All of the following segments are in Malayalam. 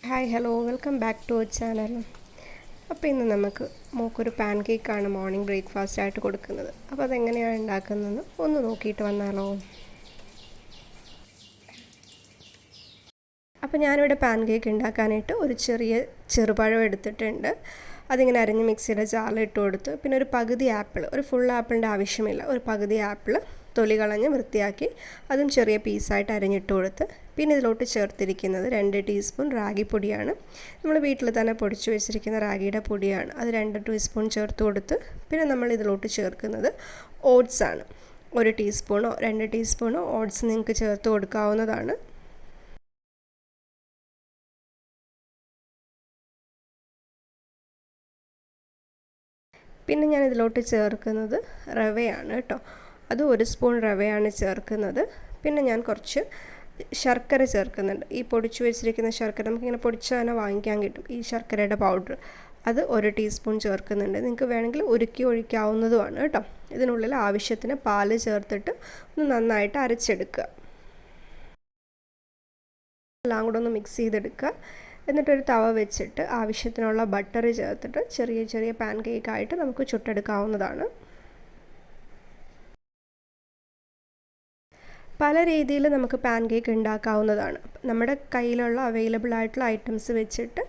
Hi hello welcome back to our channel. അപ്പോൾ ഇന്ന് നമുക്ക് മോക്കൊരു പാൻ കേക്കാണ് മോർണിംഗ് ബ്രേക്ക്ഫാസ്റ്റ് ആയിട്ട് കൊടുക്കുന്നത്. അപ്പോൾ അതെങ്ങനെയാണ് ഉണ്ടാക്കുന്നതെന്ന് ഒന്ന് നോക്കിയിട്ട് വന്നാലോ. അപ്പോൾ ഞാനിവിടെ പാൻ കേക്ക് ഉണ്ടാക്കാനായിട്ട് ഒരു ചെറുപഴം എടുത്തിട്ടുണ്ട്. അതിങ്ങനെ അരിഞ്ഞ് മിക്സിയുടെ ജാറിലിട്ട് കൊടുത്ത്, പിന്നെ ഒരു പകുതി ആപ്പിൾ, ഒരു ഫുൾ ആപ്പിളിൻ്റെ ആവശ്യമില്ല, ഒരു പകുതി ആപ്പിൾ തൊലി കളഞ്ഞ് വൃത്തിയാക്കി അതും ചെറിയ പീസായിട്ട് അരിഞ്ഞിട്ട് കൊടുത്ത്, പിന്നെ ഇതിലോട്ട് ചേർത്തിരിക്കുന്നത് 2 ടീസ്പൂൺ റാഗിപ്പൊടിയാണ്. നമ്മൾ വീട്ടിൽ തന്നെ പൊടിച്ചു വെച്ചിരിക്കുന്ന റാഗിയുടെ പൊടിയാണ്. അത് 2 ടീസ്പൂൺ ചേർത്ത് കൊടുത്ത്, പിന്നെ നമ്മൾ ഇതിലോട്ട് ചേർക്കുന്നത് ഓട്സാണ്. 1 ടീസ്പൂണോ 2 ടീസ്പൂണോ ഓട്സ് നിങ്ങൾക്ക് ചേർത്ത് കൊടുക്കാവുന്നതാണ്. പിന്നെ ഞാൻ ഇതിലോട്ട് ചേർക്കുന്നത് റവയാണ് കേട്ടോ. അത് 1 സ്പൂൺ റവയാണ് ചേർക്കുന്നത്. പിന്നെ ഞാൻ കുറച്ച് ശർക്കര ചേർക്കുന്നുണ്ട്. ഈ പൊടിച്ചു വെച്ചിരിക്കുന്ന ശർക്കര നമുക്കിങ്ങനെ പൊടിച്ചാൽ തന്നെ വാങ്ങിക്കാൻ കിട്ടും, ഈ ശർക്കരയുടെ പൗഡർ. അത് 1 ടീസ്പൂൺ ചേർക്കുന്നുണ്ട്. നിങ്ങൾക്ക് വേണമെങ്കിൽ ഉരുക്കി ഒഴിക്കാവുന്നതുമാണ് കേട്ടോ. ഇതിനുള്ളിൽ ആവശ്യത്തിന് പാല് ചേർത്തിട്ട് ഒന്ന് നന്നായിട്ട് അരച്ചെടുക്കുക. എല്ലാം കൂടെ ഒന്ന് മിക്സ് ചെയ്തെടുക്കുക. എന്നിട്ടൊരു തവ വെച്ചിട്ട് ആവശ്യത്തിനുള്ള ബട്ടർ ചേർത്തിട്ട് ചെറിയ ചെറിയ പാൻ കേക്കായിട്ട് നമുക്ക് ചുട്ടെടുക്കാവുന്നതാണ്. പല രീതിയിൽ നമുക്ക് പാൻ കേക്ക് ഉണ്ടാക്കാവുന്നതാണ്. നമ്മുടെ കയ്യിലുള്ള അവൈലബിൾ ആയിട്ടുള്ള ഐറ്റംസ് വെച്ചിട്ട്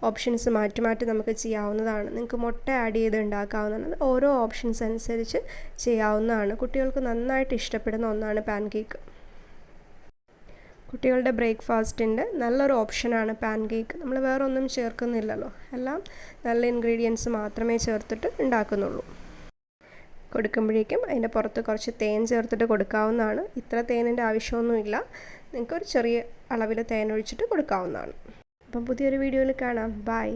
ഓപ്ഷൻസ് മാറ്റി മാറ്റി നമുക്ക് ചെയ്യാവുന്നതാണ്. നിങ്ങൾക്ക് മുട്ട ആഡ് ചെയ്ത് ഉണ്ടാക്കാവുന്നതാണ്. ഓരോ ഓപ്ഷൻസ് അനുസരിച്ച് ചെയ്യാവുന്നതാണ്. കുട്ടികൾക്ക് നന്നായിട്ട് ഇഷ്ടപ്പെടുന്ന ഒന്നാണ് പാൻ കേക്ക്. കുട്ടികളുടെ ബ്രേക്ക്ഫാസ്റ്റിൻ്റെ നല്ലൊരു ഓപ്ഷനാണ് പാൻ കേക്ക്. നമ്മൾ വേറെ ഒന്നും ചേർക്കുന്നില്ലല്ലോ, എല്ലാം നല്ല ഇൻഗ്രീഡിയൻസ് മാത്രമേ ചേർത്തിട്ട് ഉണ്ടാക്കുന്നുള്ളൂ. കൊടുക്കുമ്പോഴേക്കും അതിൻ്റെ പുറത്ത് കുറച്ച് തേൻ ചേർത്തിട്ട് കൊടുക്കാവുന്നതാണ്. ഇത്ര തേനിൻ്റെ ആവശ്യമൊന്നുമില്ല, നിങ്ങൾക്കൊരു ചെറിയ അളവിൽ തേൻ ഒഴിച്ചിട്ട് കൊടുക്കാവുന്നതാണ്. അപ്പം പുതിയൊരു വീഡിയോയിൽ കാണാം. ബൈ.